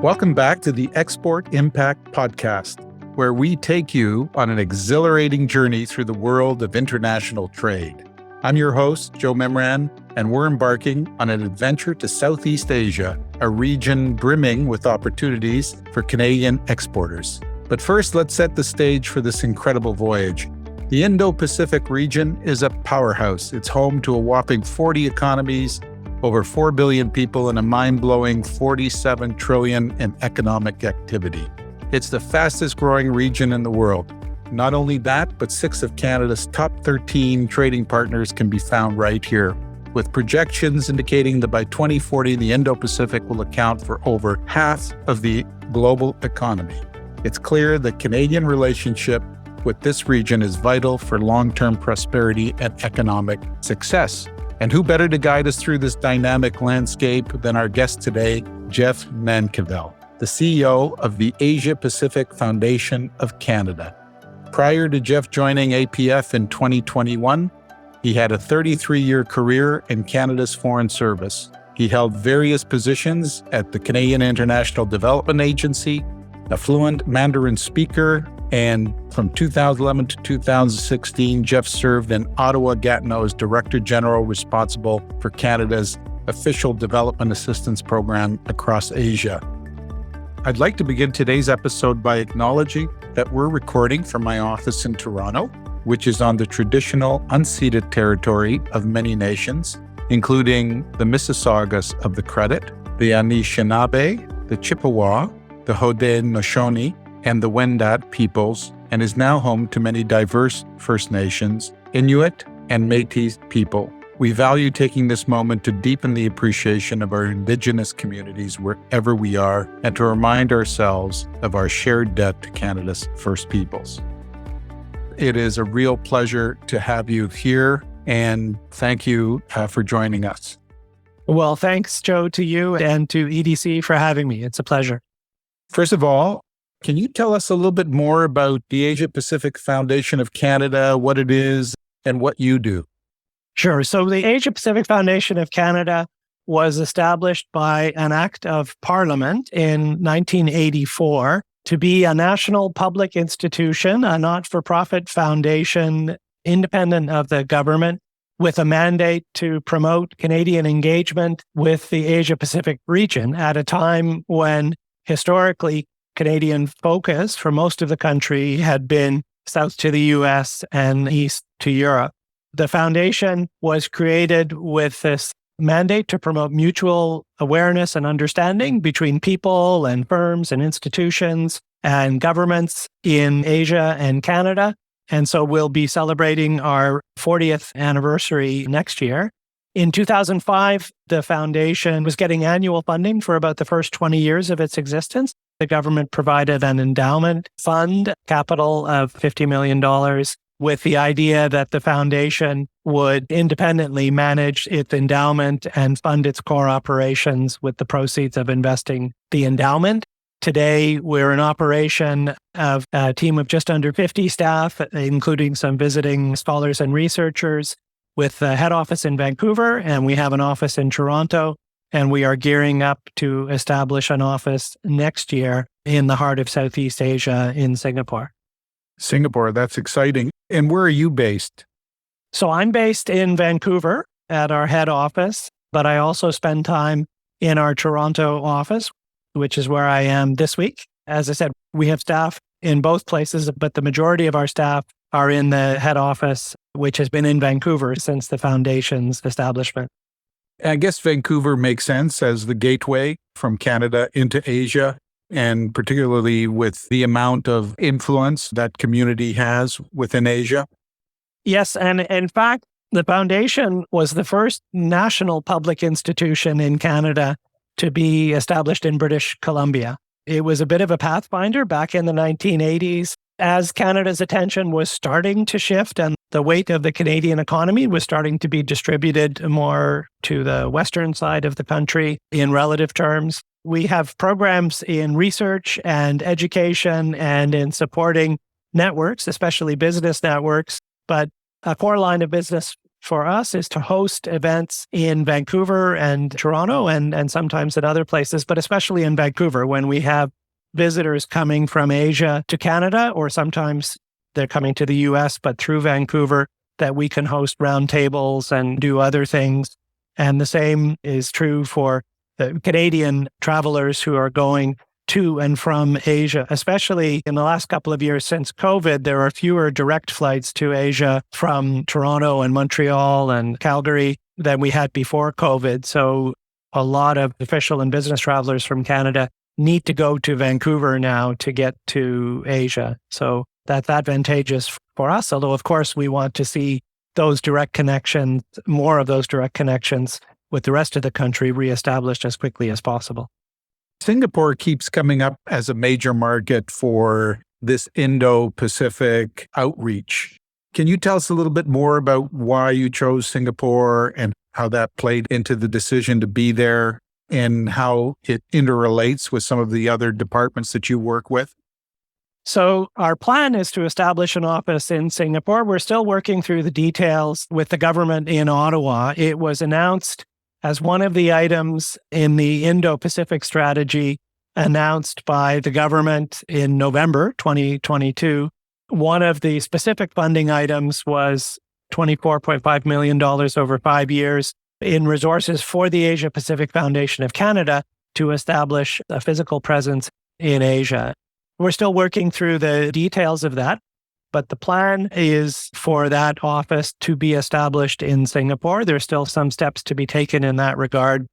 Welcome back to the Export Impact Podcast, where we take you on an exhilarating journey through the world of international trade. I'm your host, Joe Mimran, and we're embarking on an adventure to Southeast Asia, a region brimming with opportunities for Canadian exporters. But first, let's set the stage for this incredible voyage. The Indo-Pacific region is a powerhouse. It's home to a whopping 40 economies, over 4 billion people, and a mind-blowing 47 trillion in economic activity. It's the fastest growing region in the world. Not only that, but 6 of Canada's top 13 trading partners can be found right here, with projections indicating that by 2040, the Indo-Pacific will account for over half of the global economy. It's clear that Canadian relationship with this region is vital for long-term prosperity and economic success. And who better to guide us through this dynamic landscape than our guest today, Jeff Nankivell, the CEO of the Asia Pacific Foundation of Canada. Prior to Jeff joining APF in 2021, he had a 33-year career in Canada's Foreign Service. He held various positions at the Canadian International Development Agency, a fluent Mandarin speaker, and from 2011 to 2016, Jeff served in Ottawa-Gatineau as Director General responsible for Canada's official development assistance program across Asia. I'd like to begin today's episode by acknowledging that we're recording from my office in Toronto, which is on the traditional unceded territory of many nations, including the Mississaugas of the Credit, the Anishinaabe, the Chippewa, the Haudenosaunee, and the Wendat peoples, and is now home to many diverse First Nations, Inuit, and Métis people. We value taking this moment to deepen the appreciation of our Indigenous communities wherever we are, and to remind ourselves of our shared debt to Canada's First Peoples. It is a real pleasure to have you here, and thank you for joining us. Well, thanks, Joe, to you and to EDC for having me. It's a pleasure. First of all, can you tell us a little bit more about the Asia Pacific Foundation of Canada, what it is, and what you do? Sure. So the Asia Pacific Foundation of Canada was established by an act of Parliament in 1984 to be a national public institution, a not-for-profit foundation independent of the government, with a mandate to promote Canadian engagement with the Asia Pacific region at a time when historically Canadian focus for most of the country had been south to the US and east to Europe. The foundation was created with this mandate to promote mutual awareness and understanding between people and firms and institutions and governments in Asia and Canada. And so we'll be celebrating our 40th anniversary next year. In 2005, the foundation was getting annual funding for about the first 20 years of its existence. The government provided an endowment fund, capital of $50 million, with the idea that the foundation would independently manage its endowment and fund its core operations with the proceeds of investing the endowment. Today, we're an operation of a team of just under 50 staff, including some visiting scholars and researchers, with a head office in Vancouver, and we have an office in Toronto. And we are gearing up to establish an office next year in the heart of Southeast Asia in Singapore. Singapore, that's exciting. And where are you based? So I'm based in Vancouver at our head office, but I also spend time in our Toronto office, which is where I am this week. As I said, we have staff in both places, but the majority of our staff are in the head office, which has been in Vancouver since the foundation's establishment. I guess Vancouver makes sense as the gateway from Canada into Asia, and particularly with the amount of influence that community has within Asia. Yes, and in fact, the foundation was the first national public institution in Canada to be established in British Columbia. It was a bit of a pathfinder back in the 1980s as Canada's attention was starting to shift and the weight of the Canadian economy was starting to be distributed more to the western side of the country in relative terms. We have programs in research and education and in supporting networks, especially business networks, but a core line of business for us is to host events in Vancouver and Toronto and sometimes at other places, but especially in Vancouver when we have visitors coming from Asia to Canada, or sometimes they're coming to the US, but through Vancouver, that we can host roundtables and do other things. And the same is true for the Canadian travelers who are going to and from Asia, especially in the last couple of years since COVID. There are fewer direct flights to Asia from Toronto and Montreal and Calgary than we had before COVID. So a lot of official and business travelers from Canada need to go to Vancouver now to get to Asia. So that's advantageous for us, although of course we want to see those direct connections, more of those direct connections with the rest of the country reestablished as quickly as possible. Singapore keeps coming up as a major market for this Indo-Pacific outreach. Can you tell us a little bit more about why you chose Singapore and how that played into the decision to be there and how it interrelates with some of the other departments that you work with? So our plan is to establish an office in Singapore. We're still working through the details with the government in Ottawa. It was announced as one of the items in the Indo-Pacific strategy announced by the government in November 2022. One of the specific funding items was $24.5 million over 5 years in resources for the Asia Pacific Foundation of Canada to establish a physical presence in Asia. We're still working through the details of that, but the plan is for that office to be established in Singapore. There's still some steps to be taken in that regard,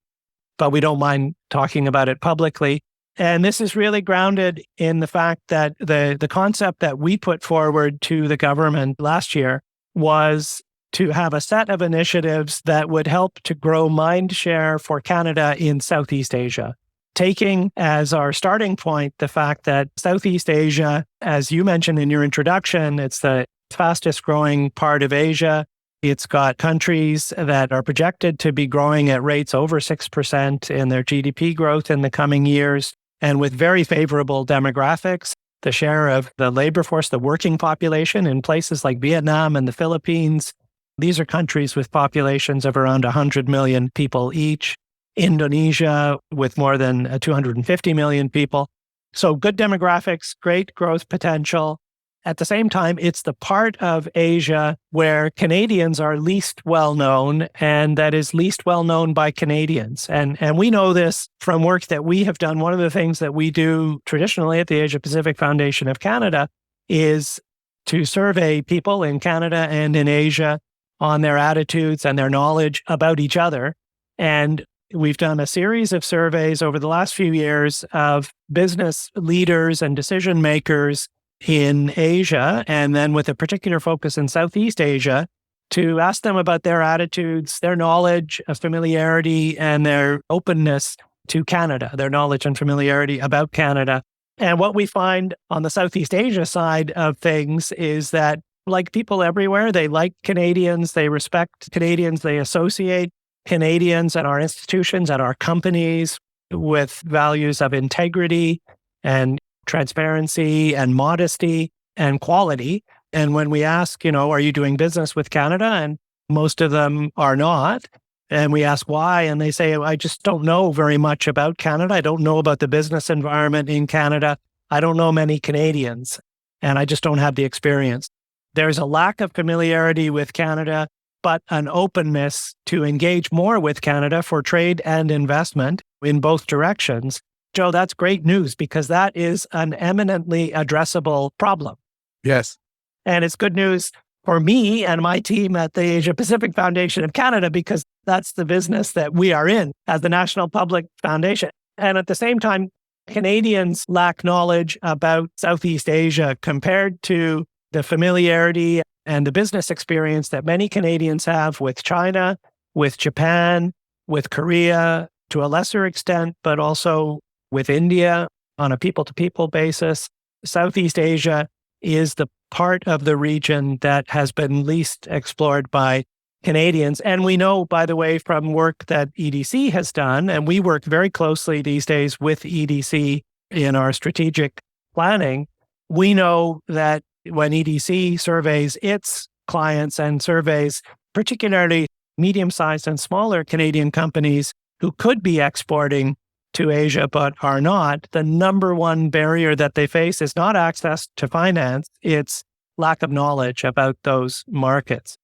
but we don't mind talking about it publicly. And this is really grounded in the fact that the concept that we put forward to the government last year was to have a set of initiatives that would help to grow mind share for Canada in Southeast Asia. Taking as our starting point the fact that Southeast Asia, as you mentioned in your introduction, it's the fastest growing part of Asia. It's got countries that are projected to be growing at rates over 6% in their GDP growth in the coming years, and with very favorable demographics. The share of the labor force, the working population in places like Vietnam and the Philippines, these are countries with populations of around 100 million people each. Indonesia with more than 250 million people. So good demographics, great growth potential. At the same time, it's the part of Asia where Canadians are least well known, and that is least well known by Canadians. And we know this from work that we have done. One of the things that we do traditionally at the Asia Pacific Foundation of Canada is to survey people in Canada and in Asia on their attitudes and their knowledge about each other. And we've done a series of surveys over the last few years of business leaders and decision makers in Asia, and then with a particular focus in Southeast Asia, to ask them about their attitudes, their knowledge, familiarity, and their openness to Canada, their knowledge and familiarity about Canada. And what we find on the Southeast Asia side of things is that, like people everywhere, they like Canadians, they respect Canadians, they associate Canadians and our institutions and our companies with values of integrity and transparency and modesty and quality. And when we ask, are you doing business with Canada? And most of them are not. And we ask why, and they say, I just don't know very much about Canada. I don't know about the business environment in Canada. I don't know many Canadians, and I just don't have the experience. There's a lack of familiarity with Canada, but an openness to engage more with Canada for trade and investment in both directions. Joe, that's great news because that is an eminently addressable problem. Yes. And it's good news for me and my team at the Asia Pacific Foundation of Canada because that's the business that we are in as the National Public Foundation. And at the same time, Canadians lack knowledge about Southeast Asia compared to the familiarity and the business experience that many Canadians have with China, with Japan, with Korea, to a lesser extent, but also with India on a people-to-people basis. Southeast Asia is the part of the region that has been least explored by Canadians. And we know, by the way, from work that EDC has done, and we work very closely these days with EDC in our strategic planning, we know that when EDC surveys its clients and surveys particularly medium-sized and smaller Canadian companies who could be exporting to Asia but are not, the number one barrier that they face is not access to finance, it's lack of knowledge about those markets.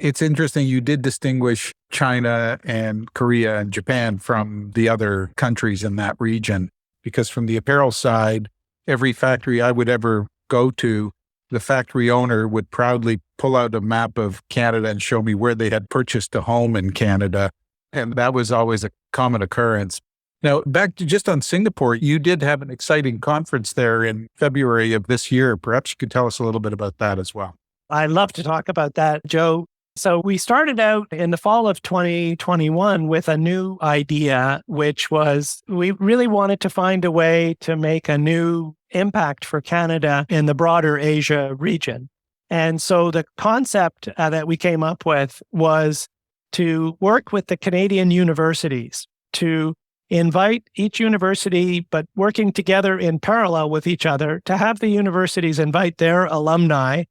It's interesting you did distinguish China and Korea and Japan from the other countries in that region, because from the apparel side, every factory I would ever go to, the factory owner would proudly pull out a map of Canada and show me where they had purchased a home in Canada. And that was always a common occurrence. Now, back to just on Singapore, you did have an exciting conference there in February of this year. Perhaps you could tell us a little bit about that as well. I'd love to talk about that, Joe. So we started out in the fall of 2021 with a new idea, which was we really wanted to find a way to make a new impact for Canada in the broader Asia region. And so the concept that we came up with was to work with the Canadian universities to invite each university, but working together in parallel with each other, to have the universities invite their alumni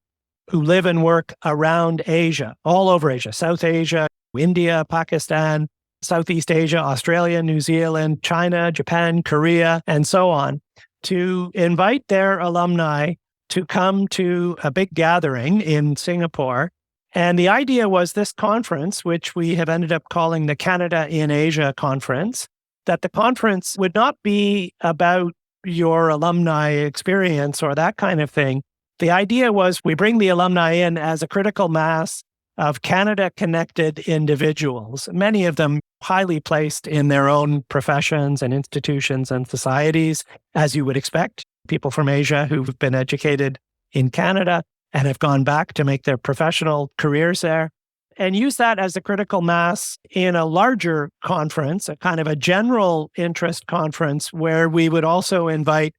who live and work around Asia, all over Asia, South Asia, India, Pakistan, Southeast Asia, Australia, New Zealand, China, Japan, Korea, and so on, to invite their alumni to come to a big gathering in Singapore. And the idea was this conference, which we have ended up calling the Canada in Asia Conference, that the conference would not be about your alumni experience or that kind of thing. The idea was we bring the alumni in as a critical mass of Canada-connected individuals, many of them highly placed in their own professions and institutions and societies, as you would expect, people from Asia who've been educated in Canada and have gone back to make their professional careers there, and use that as a critical mass in a larger conference, a kind of a general interest conference where we would also invite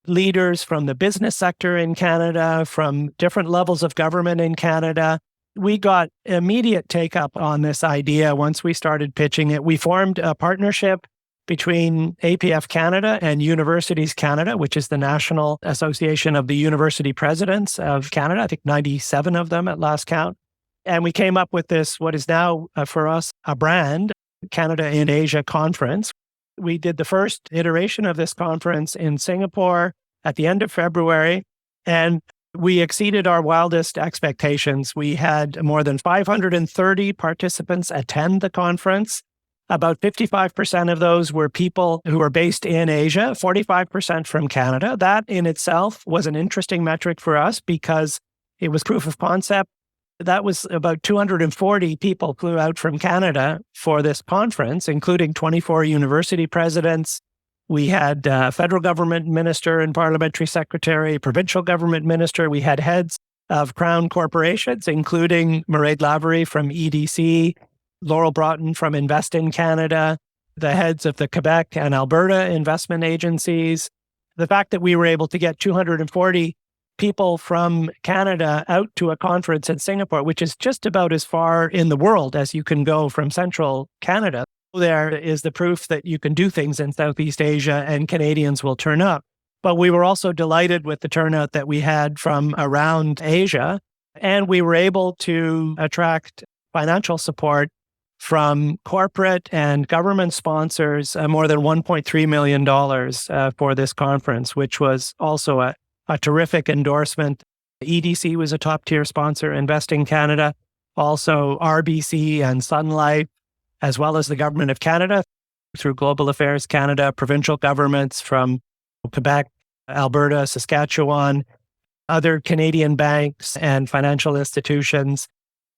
leaders from the business sector in Canada, from different levels of government in Canada. We got immediate take-up on this idea once we started pitching it. We formed a partnership between APF Canada and Universities Canada, which is the National Association of the University Presidents of Canada, I think 97 of them at last count. And we came up with this, what is now for us a brand, Canada in Asia Conference. We did the first iteration of this conference in Singapore at the end of February, and we exceeded our wildest expectations. We had more than 530 participants attend the conference. About 55% of those were people who were based in Asia, 45% from Canada. That in itself was an interesting metric for us because it was proof of concept. That was about 240 people flew out from Canada for this conference, including 24 university presidents. We had federal government minister and parliamentary secretary, provincial government minister. We had heads of crown corporations, including Mairead Lavery from EDC, Laurel Broughton from Invest in Canada, the heads of the Quebec and Alberta investment agencies. The fact that we were able to get 240 people from Canada out to a conference in Singapore, which is just about as far in the world as you can go from central Canada. There is the proof that you can do things in Southeast Asia and Canadians will turn up. But we were also delighted with the turnout that we had from around Asia, and we were able to attract financial support from corporate and government sponsors, more than $1.3 million for this conference, which was also a terrific endorsement. EDC was a top-tier sponsor, Invest in Canada, also RBC and Sun Life, as well as the Government of Canada through Global Affairs Canada, provincial governments from Quebec, Alberta, Saskatchewan, other Canadian banks and financial institutions.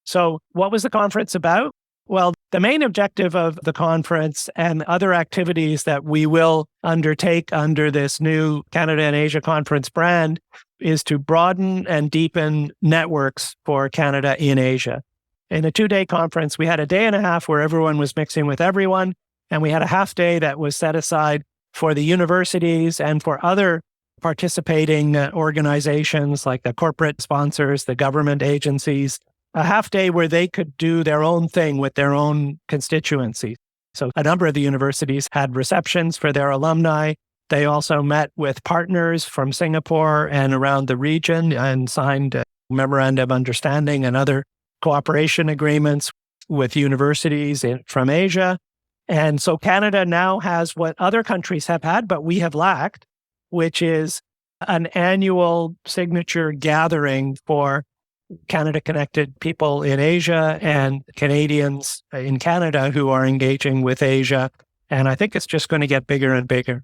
So what was the conference about? Well, the main objective of the conference and other activities that we will undertake under this new Canada and Asia Conference brand is to broaden and deepen networks for Canada in Asia. In a 2-day conference, we had a day and a half where everyone was mixing with everyone, and we had a half day that was set aside for the universities and for other participating organizations like the corporate sponsors, the government agencies, a half day where they could do their own thing with their own constituency. So a number of the universities had receptions for their alumni. They also met with partners from Singapore and around the region and signed a memorandum of understanding and other cooperation agreements with universities from Asia. And so Canada now has what other countries have had, but we have lacked, which is an annual signature gathering for Canada-connected people in Asia and Canadians in Canada who are engaging with Asia. And I think it's just going to get bigger and bigger.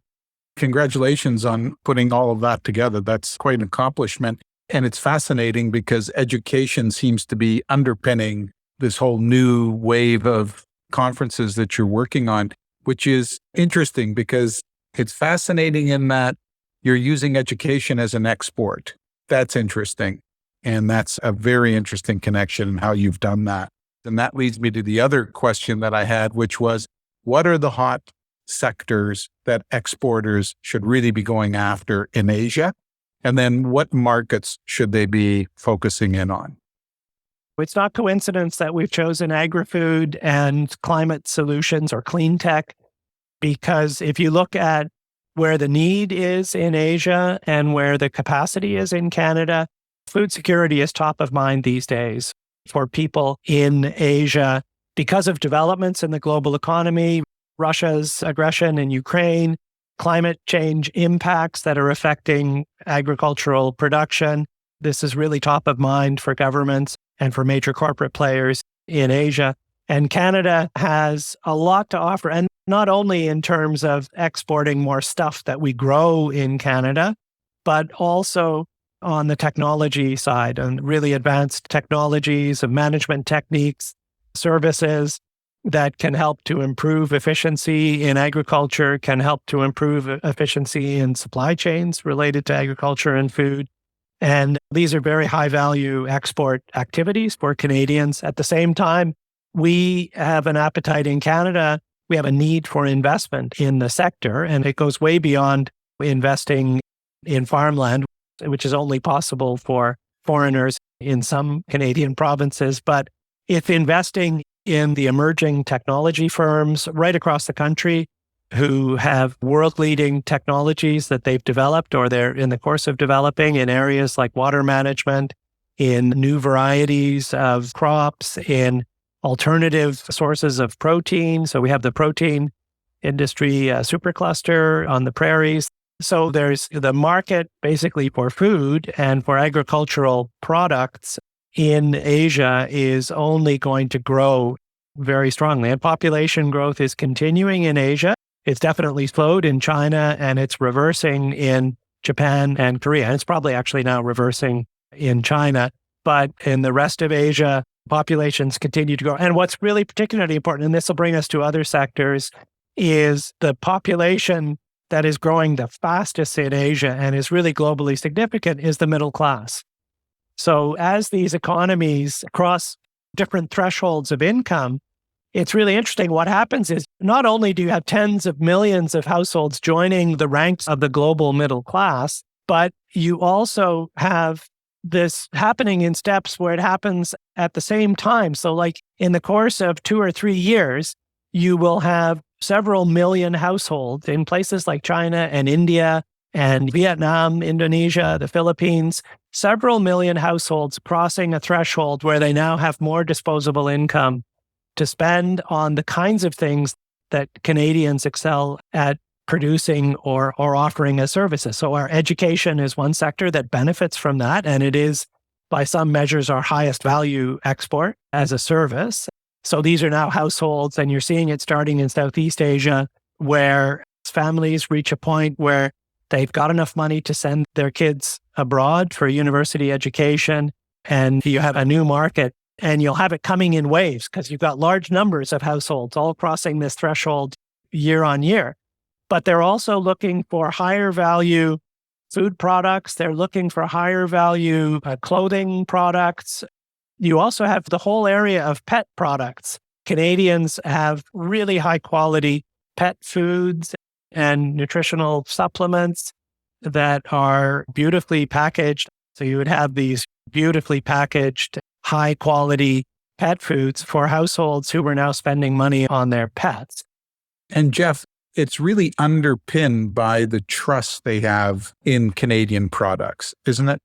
Congratulations on putting all of that together. That's quite an accomplishment. And it's fascinating because education seems to be underpinning this whole new wave of conferences that you're working on, which is interesting because it's fascinating in that you're using education as an export. That's interesting. And that's a very interesting connection in how you've done that. And that leads me to the other question that I had, which was, what are the hot sectors that exporters should really be going after in Asia? And then what markets should they be focusing in on? It's not coincidence that we've chosen agri-food and climate solutions or clean tech, because if you look at where the need is in Asia and where the capacity is in Canada, food security is top of mind these days for people in Asia because of developments in the global economy, Russia's aggression in Ukraine, climate change impacts that are affecting agricultural production. This is really top of mind for governments and for major corporate players in Asia. And Canada has a lot to offer, and not only in terms of exporting more stuff that we grow in Canada, but also on the technology side and really advanced technologies of management techniques, services that can help to improve efficiency in agriculture, can help to improve efficiency in supply chains related to agriculture and food. And these are very high value export activities for Canadians. At the same time, we have an appetite in Canada. We have a need for investment in the sector, and it goes way beyond investing in farmland, which is only possible for foreigners in some Canadian provinces. But if investing in the emerging technology firms right across the country who have world-leading technologies that they've developed or they're in the course of developing in areas like water management, in new varieties of crops, in alternative sources of protein. So we have the protein industry supercluster on the prairies. So there's the market basically for food and for agricultural products in Asia is only going to grow very strongly. And population growth is continuing in Asia. It's definitely slowed in China and it's reversing in Japan and Korea. And it's probably actually now reversing in China. But in the rest of Asia, populations continue to grow. And what's really particularly important, and this will bring us to other sectors, is the population that is growing the fastest in Asia and is really globally significant is the middle class. So as these economies cross different thresholds of income, it's really interesting. What happens is not only do you have tens of millions of households joining the ranks of the global middle class, but you also have this happening in steps where it happens at the same time. So like in the course of 2 or 3 years, you will have several million households in places like China and India and Vietnam, Indonesia, the Philippines, several million households crossing a threshold where they now have more disposable income to spend on the kinds of things that Canadians excel at producing or offering as services. So our education is one sector that benefits from that, and it is, by some measures, our highest value export as a service. So these are now households, and you're seeing it starting in Southeast Asia, where families reach a point where they've got enough money to send their kids abroad for university education, and you have a new market, and you'll have it coming in waves because you've got large numbers of households all crossing this threshold year on year. But they're also looking for higher value food products. They're looking for higher value clothing products. You also have the whole area of pet products. Canadians have really high quality pet foods and nutritional supplements that are beautifully packaged. So you would have these beautifully packaged, high quality pet foods for households who are now spending money on their pets. And Jeff, it's really underpinned by the trust they have in Canadian products, isn't it?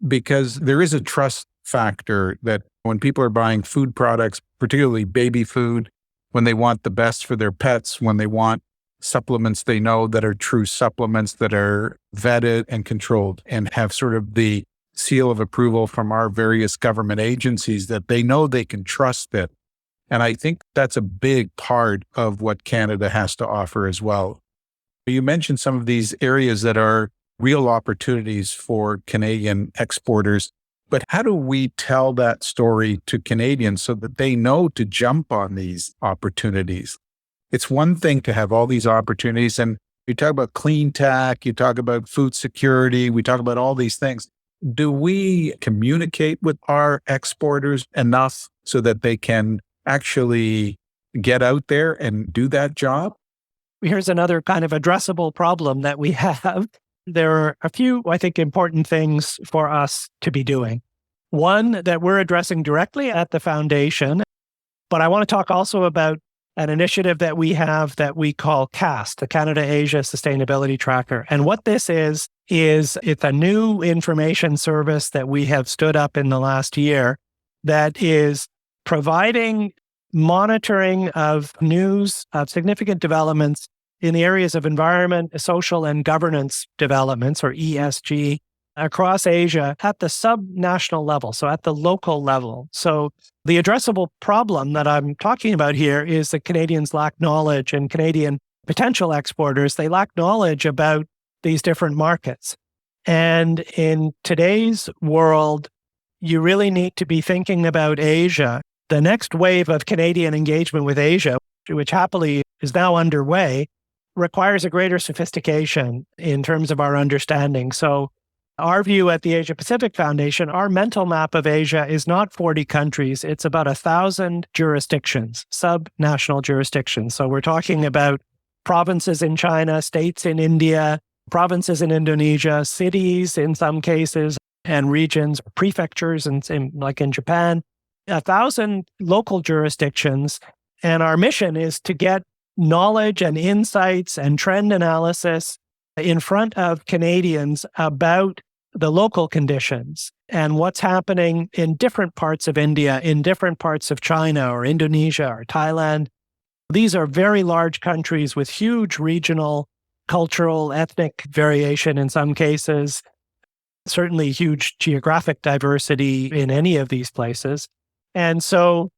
Because there is a trust factor that when people are buying food products, particularly baby food, when they want the best for their pets, when they want supplements they know that are true supplements that are vetted and controlled and have sort of the seal of approval from our various government agencies that they know they can trust it. And I think that's a big part of what Canada has to offer as well. You mentioned some of these areas that are real opportunities for Canadian exporters, but how do we tell that story to Canadians so that they know to jump on these opportunities? It's one thing to have all these opportunities, and you talk about clean tech, you talk about food security, we talk about all these things. Do we communicate with our exporters enough so that they can actually get out there and do that job? Here's another kind of addressable problem that we have. There are a few, I think, important things for us to be doing. One that we're addressing directly at the foundation, but I want to talk also about an initiative that we have that we call CAST, the Canada-Asia Sustainability Tracker. And what this is it's a new information service that we have stood up in the last year that is providing monitoring of news of significant developments in the areas of environment, social, and governance developments, or ESG, across Asia at the subnational level, so at the local level. So the addressable problem that I'm talking about here is that Canadians lack knowledge, and Canadian potential exporters, they lack knowledge about these different markets. And in today's world, you really need to be thinking about Asia. The next wave of Canadian engagement with Asia, which happily is now underway, requires a greater sophistication in terms of our understanding. So our view at the Asia Pacific Foundation, our mental map of Asia is not 40 countries. It's about 1,000 jurisdictions, subnational jurisdictions. So we're talking about provinces in China, states in India, provinces in Indonesia, cities in some cases, and regions, prefectures, like in Japan, 1,000 local jurisdictions. And our mission is to get knowledge and insights and trend analysis in front of Canadians about the local conditions and what's happening in different parts of India, in different parts of China or Indonesia or Thailand. These are very large countries with huge regional, cultural, ethnic variation in some cases, certainly huge geographic diversity in any of these places. And so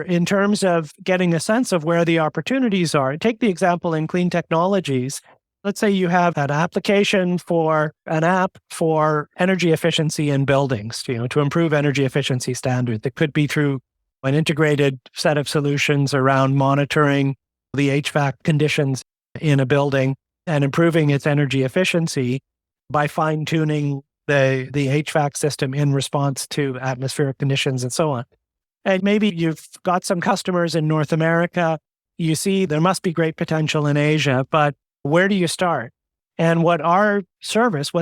in terms of getting a sense of where the opportunities are, take the example in clean technologies. Let's say you have an application for an app for energy efficiency in buildings, to improve energy efficiency standards. That could be through an integrated set of solutions around monitoring the HVAC conditions in a building and improving its energy efficiency by fine-tuning the HVAC system in response to atmospheric conditions and so on. And maybe you've got some customers in North America. You see there must be great potential in Asia, but where do you start? And what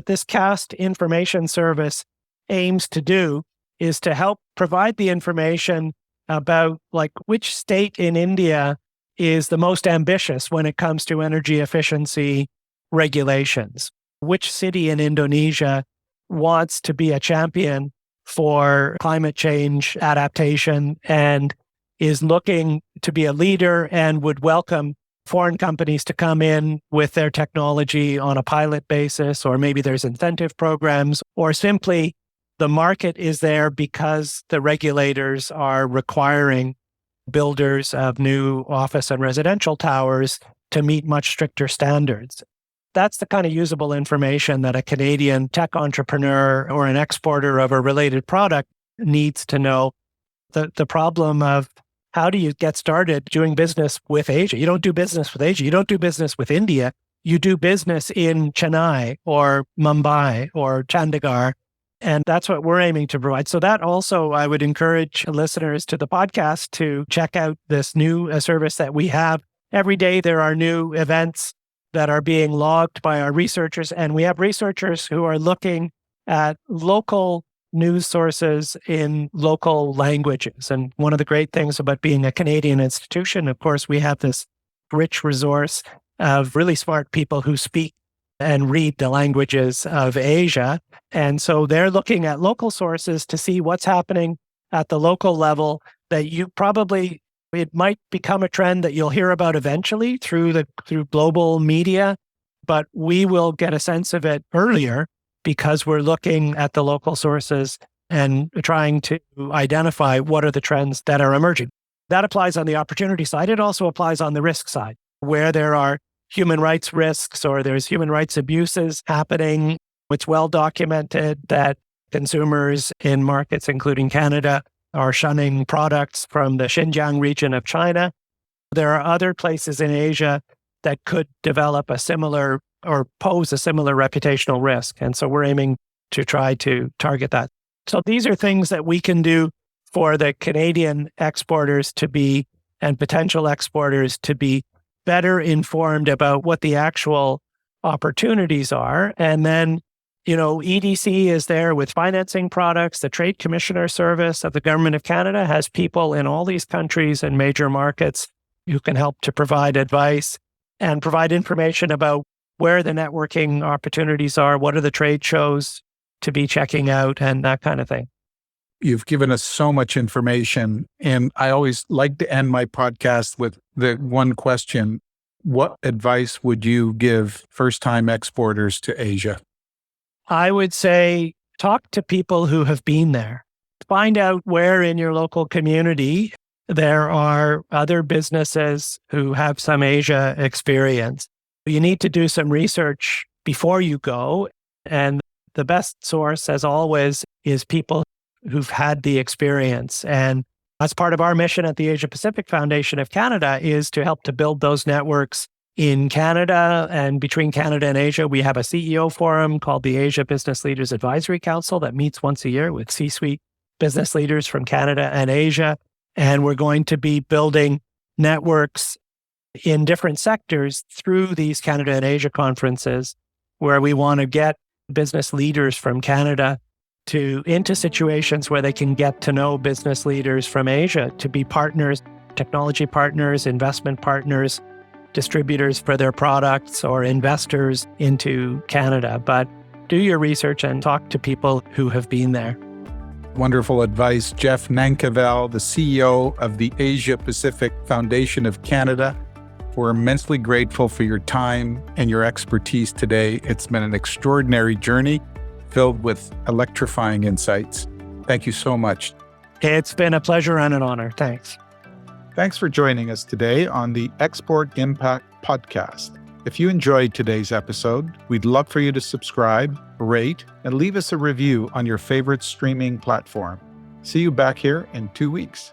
this CAST information service aims to do is to help provide the information about which state in India is the most ambitious when it comes to energy efficiency regulations. Which city in Indonesia wants to be a champion for climate change adaptation and is looking to be a leader and would welcome foreign companies to come in with their technology on a pilot basis, or maybe there's incentive programs, or simply the market is there because the regulators are requiring builders of new office and residential towers to meet much stricter standards. That's the kind of usable information that a Canadian tech entrepreneur or an exporter of a related product needs to know. The problem of how do you get started doing business with Asia? You don't do business with Asia. You don't do business with India. You do business in Chennai or Mumbai or Chandigarh. And that's what we're aiming to provide. So that also, I would encourage listeners to the podcast to check out this new service that we have. Every day there are new events that are being logged by our researchers. And we have researchers who are looking at local news sources in local languages. And one of the great things about being a Canadian institution, of course, we have this rich resource of really smart people who speak and read the languages of Asia. And so they're looking at local sources to see what's happening at the local level that it might become a trend that you'll hear about eventually through global media, but we will get a sense of it earlier because we're looking at the local sources and trying to identify what are the trends that are emerging. That applies on the opportunity side. It also applies on the risk side, where there are human rights risks or there's human rights abuses happening. It's well documented that consumers in markets, including Canada, are shunning products from the Xinjiang region of China. There are other places in Asia that could develop a similar or pose a similar reputational risk. And so we're aiming to try to target that. So these are things that we can do for the Canadian exporters and potential exporters to be better informed about what the actual opportunities are. And then, EDC is there with financing products. The Trade Commissioner Service of the Government of Canada has people in all these countries and major markets who can help to provide advice and provide information about where the networking opportunities are, what are the trade shows to be checking out, and that kind of thing. You've given us so much information, and I always like to end my podcast with the one question. What advice would you give first-time exporters to Asia? I would say talk to people who have been there. Find out where in your local community there are other businesses who have some Asia experience. You need to do some research before you go. And the best source, as always, is people who've had the experience. And as part of our mission at the Asia Pacific Foundation of Canada is to help to build those networks in Canada and between Canada and Asia. We have a CEO forum called the Asia Business Leaders Advisory Council that meets once a year with C-suite business leaders from Canada and Asia. And we're going to be building networks in different sectors through these Canada and Asia conferences, where we want to get business leaders from Canada into situations where they can get to know business leaders from Asia to be partners, technology partners, investment partners, distributors for their products, or investors into Canada. But do your research and talk to people who have been there. Wonderful advice. Jeff Nankivell, the CEO of the Asia Pacific Foundation of Canada. We're immensely grateful for your time and your expertise today. It's been an extraordinary journey filled with electrifying insights. Thank you so much. It's been a pleasure and an honor. Thanks. Thanks for joining us today on the Export Impact Podcast. If you enjoyed today's episode, we'd love for you to subscribe, rate, and leave us a review on your favorite streaming platform. See you back here in 2 weeks.